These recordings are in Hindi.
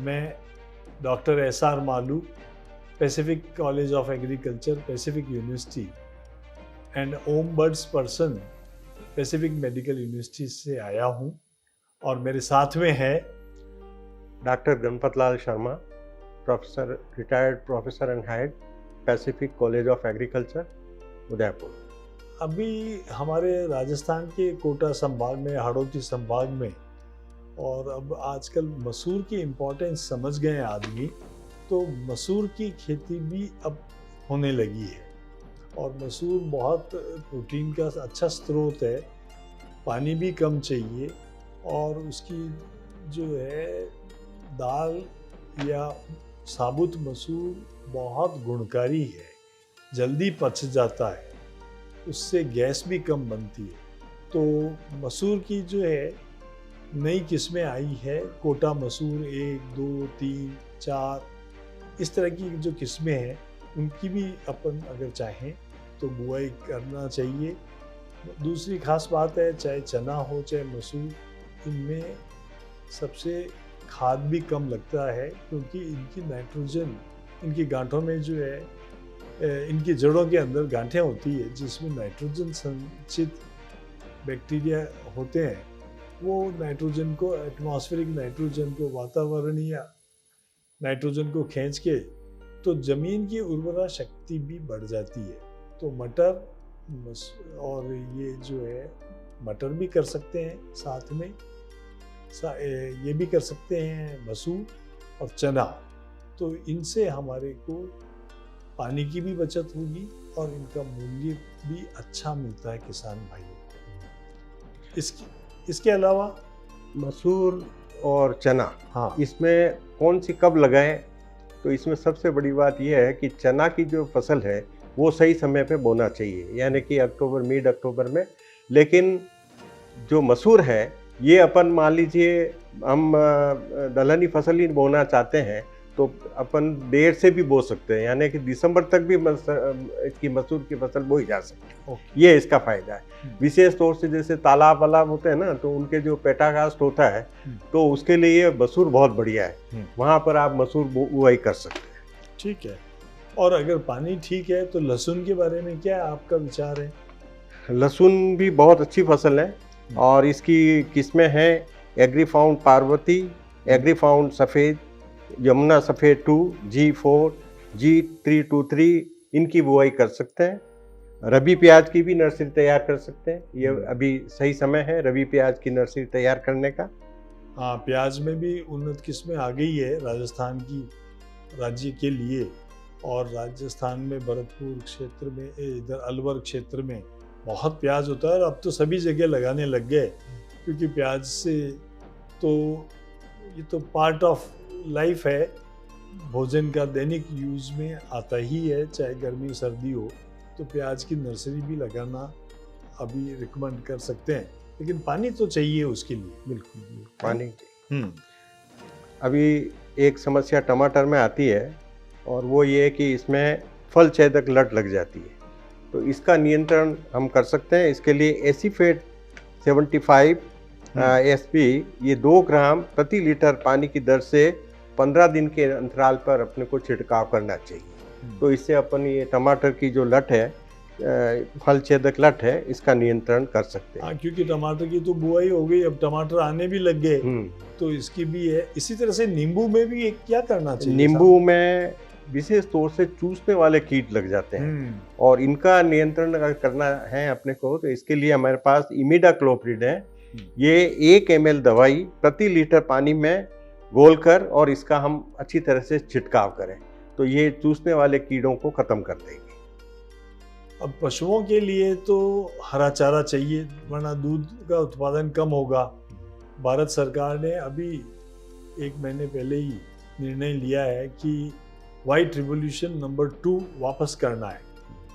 मैं doctor S R. Maloo, Pacific college of agriculture, Pacific university and ombudsperson, Pacific medical university से आया हूँ और मेरे साथ में है doctor Ganpat Lal Sharma, professor, retired professor and head, Pacific college of agriculture, Udaipur. अभी हमारे राजस्थान के कोटा संभाग में, हाड़ौती संभाग में, और अब आजकल मसूर की इम्पोर्टेंस समझ गए हैं आदमी, तो मसूर की खेती भी अब होने लगी है। और मसूर बहुत प्रोटीन का अच्छा स्रोत है, पानी भी कम चाहिए, और उसकी जो है दाल या साबुत मसूर बहुत गुणकारी है, जल्दी पच जाता है, उससे गैस भी कम बनती है। तो मसूर की जो है नई किस्में आई है, कोटा मसूर 1, 2, 3, 4, इस तरह की जो किस्में हैं उनकी भी अपन अगर चाहें तो बुआई करना चाहिए। दूसरी खास बात है, चाहे चना हो चाहे मसूर, इनमें सबसे खाद भी कम लगता है, क्योंकि इनकी नाइट्रोजन, इनकी गांठों में जो है, इनकी जड़ों के अंदर गांठें होती है जिसमें नाइट्रोजन संचित बैक्टीरिया होते हैं। वो नाइट्रोजन को, एटमॉस्फेरिक नाइट्रोजन को, वातावरणीय नाइट्रोजन को खींच के तो ज़मीन की उर्वरा शक्ति भी बढ़ जाती है। तो मटर और ये जो है मटर भी कर सकते हैं, साथ में ये भी कर सकते हैं मसूर और चना। तो इनसे हमारे को पानी की भी बचत होगी और इनका मूल्य भी अच्छा मिलता है किसान भाइयों को। इसके अलावा मसूर और चना, हाँ, इसमें कौन सी कब लगाएं? तो इसमें सबसे बड़ी बात यह है कि चना की जो फसल है वो सही समय पे बोना चाहिए, यानी कि अक्टूबर, मिड अक्टूबर में। लेकिन जो मसूर है ये अपन मान लीजिए हम दलहनी फसल ही बोना चाहते हैं तो अपन देर से भी बो सकते हैं, यानी कि दिसंबर तक भी इसकी मसूर की फसल बोई जा सकती है। ये इसका फायदा है। विशेष तौर से जैसे तालाब वालाब होते हैं ना, तो उनके जो पेटाकास्ट होता है तो उसके लिए मसूर बहुत बढ़िया है, वहाँ पर आप मसूर बुआई कर सकते हैं। ठीक है। और अगर पानी ठीक है तो लहसुन के बारे में क्या आपका विचार है? लहसुन भी बहुत अच्छी फसल है और इसकी किस्में हैं एग्रीफाउंड पार्वती, एग्रीफाउंड सफ़ेद, यमुना सफ़ेद 2, G4, G323, इनकी बुआई कर सकते हैं। रबी प्याज की भी नर्सरी तैयार कर सकते हैं, ये अभी सही समय है रबी प्याज की नर्सरी तैयार करने का। हाँ, प्याज में भी उन्नत किस्में आ गई है राजस्थान की राज्य के लिए, और राजस्थान में भरतपुर क्षेत्र में, इधर अलवर क्षेत्र में बहुत प्याज होता है, और अब तो सभी जगह लगाने लग गए, क्योंकि प्याज से तो ये तो पार्ट ऑफ लाइफ है, भोजन का दैनिक यूज में आता ही है, चाहे गर्मी सर्दी हो। तो प्याज की नर्सरी भी लगाना अभी रिकमेंड कर सकते हैं, लेकिन पानी तो चाहिए उसके लिए। बिल्कुल पानी। हम्म। अभी एक समस्या टमाटर में आती है और वो ये है कि इसमें फल छेदक लट लग जाती है, तो इसका नियंत्रण हम कर सकते हैं। इसके लिए एसीफेट 75 SP ये 2 ग्राम प्रति लीटर पानी की दर से 15 दिन के अंतराल पर अपने को छिड़काव करना चाहिए। तो इससे अपन ये टमाटर की जो लट है, फल छेदक लट है, इसका नियंत्रण कर सकते हैं। हाँ, क्योंकि टमाटर की तो बुआई हो गई, अब टमाटर आने भी लग गए, तो इसकी भी है। इसी तरह से नींबू में भी क्या करना चाहिए? नींबू में विशेष तौर से चूसने वाले कीट लग जाते हैं और इनका नियंत्रण अगर करना है अपने को, तो इसके लिए हमारे पास इमिडाक्लोप्रिड है। ये 1 ml दवाई प्रति लीटर पानी में घोलकर और इसका हम अच्छी तरह से छिड़काव करें तो ये चूसने वाले कीड़ों को खत्म कर देंगे। अब पशुओं के लिए तो हरा चारा चाहिए, वरना दूध का उत्पादन कम होगा। भारत सरकार ने अभी 1 महीने पहले ही निर्णय लिया है कि व्हाइट रिवॉल्यूशन नंबर 2 वापस करना है।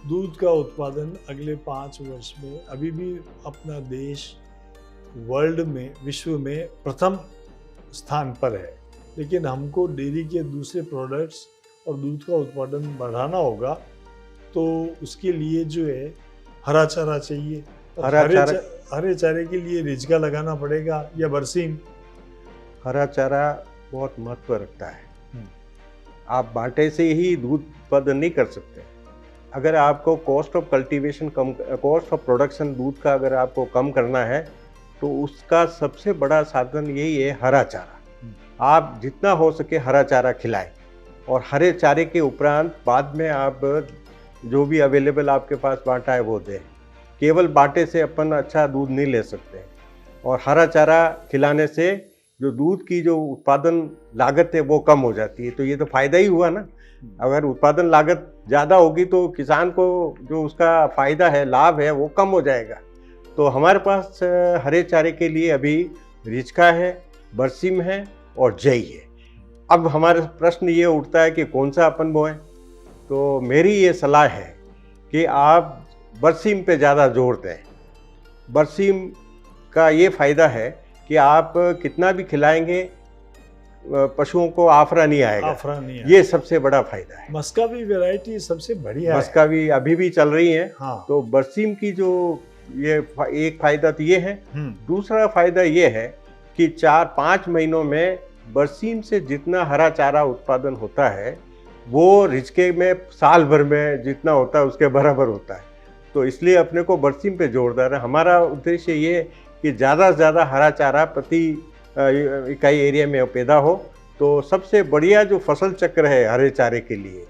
दूध का उत्पादन अगले 5 वर्ष में अभी भी अपना देश वर्ल्ड में, विश्व में प्रथम स्थान पर है, लेकिन हमको डेयरी के दूसरे प्रोडक्ट्स और दूध का उत्पादन बढ़ाना होगा। तो उसके लिए जो है हरा चारा चाहिए। हरे चारे के लिए रिजका लगाना पड़ेगा या बरसीम। हरा चारा बहुत महत्व रखता है। हम्म। आप बांटे से ही दूध उत्पादन नहीं कर सकते। अगर आपको cost of cultivation come, cost of production दूध का अगर आपको कम करना है तो उसका सबसे बड़ा साधन यही है हरा चारा। आप जितना हो सके हरा चारा खिलाएं और हरे चारे के उपरांत बाद में आप जो भी अवेलेबल आपके पास बांटा है वो दें। केवल बांटे से अपन अच्छा दूध नहीं ले सकते और हरा चारा खिलाने से जो दूध की जो उत्पादन लागत है वो कम हो जाती है। तो ये तो फायदा ही हुआ ना। अगर उत्पादन लागत ज़्यादा होगी तो किसान को जो उसका फ़ायदा है, लाभ है, वो कम हो जाएगा। तो हमारे पास हरे चारे के लिए अभी रिचका है, बरसीम है और जई है। अब हमारे प्रश्न ये उठता है कि कौन सा अपन बोएं। तो मेरी ये सलाह है कि आप बरसीम पे ज़्यादा जोर दें। बरसीम का ये फ़ायदा है कि आप कितना भी खिलाएंगे पशुओं को आफरा नहीं आएगा। ये सबसे बड़ा फायदा है। मस्कावी वैरायटी सबसे बढ़िया मस्कावी अभी भी चल रही है। हाँ। तो बरसीम की जो ये एक फायदा तो ये है। दूसरा फायदा ये है कि 4-5 महीनों में बरसीम से जितना हरा चारा उत्पादन होता है वो रिचके में साल भर में जितना होता है उसके बराबर होता है। तो इसलिए अपने को बरसीम पे जोर देना। हमारा उद्देश्य ये कि ज़्यादा से ज़्यादा हरा चारा प्रति इकाई एरिया में पैदा हो। तो सबसे बढ़िया जो फसल चक्र है हरे चारे के लिए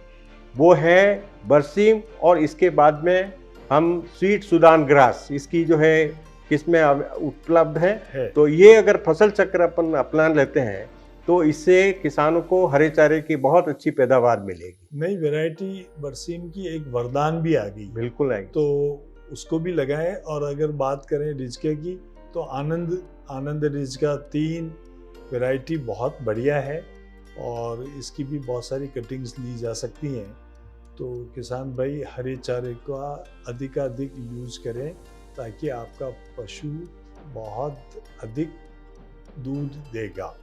वो है बरसीम, और इसके बाद में हम स्वीट सूडान ग्रास इसकी जो है किस्में उपलब्ध है। तो ये अगर फसल चक्र अपन अपना लेते हैं तो इससे किसानों को हरे चारे की बहुत अच्छी पैदावार मिलेगी। नई वैरायटी बरसीम की एक वरदान भी आ गई। बिल्कुल आएगी। तो उसको भी लगाएं। और अगर बात करें रिचके की तो आनंद रिचका 3 वैरायटी बहुत बढ़िया है और इसकी भी बहुत सारी कटिंग्स ली जा सकती हैं। तो किसान भाई हरे चारे का अधिकाधिक यूज करें ताकि आपका पशु बहुत अधिक दूध देगा।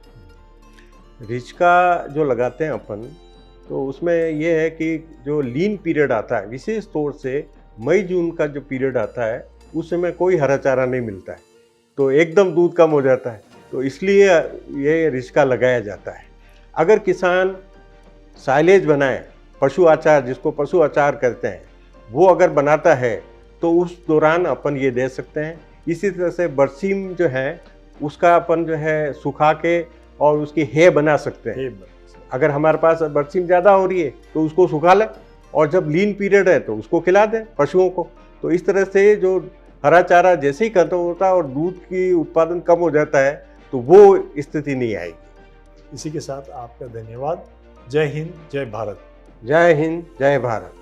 रिचका जो लगाते हैं अपन तो उसमें ये है कि जो लीन पीरियड आता है, विशेष तौर से मई जून का जो पीरियड आता है उस समय कोई हरा चारा नहीं मिलता है तो एकदम दूध कम हो जाता है। तो इसलिए ये रिचका लगाया जाता है। अगर किसान साइलेज बनाए, पशु आचार जिसको पशु आचार कहते हैं, वो अगर बनाता है तो उस दौरान अपन ये दे सकते हैं। इसी तरह से बरसीम जो है उसका अपन जो है सुखा के और उसकी हे बना सकते हैं। अगर हमारे पास बरसीम ज़्यादा हो रही है तो उसको सुखा लें और जब लीन पीरियड है तो उसको खिला दें पशुओं को। तो इस तरह से जो हरा चारा जैसे ही खत्म होता है और दूध की उत्पादन कम हो जाता है तो वो स्थिति नहीं आएगी। इसी के साथ आपका धन्यवाद। जय हिंद, जय भारत। जय हिंद, जय भारत।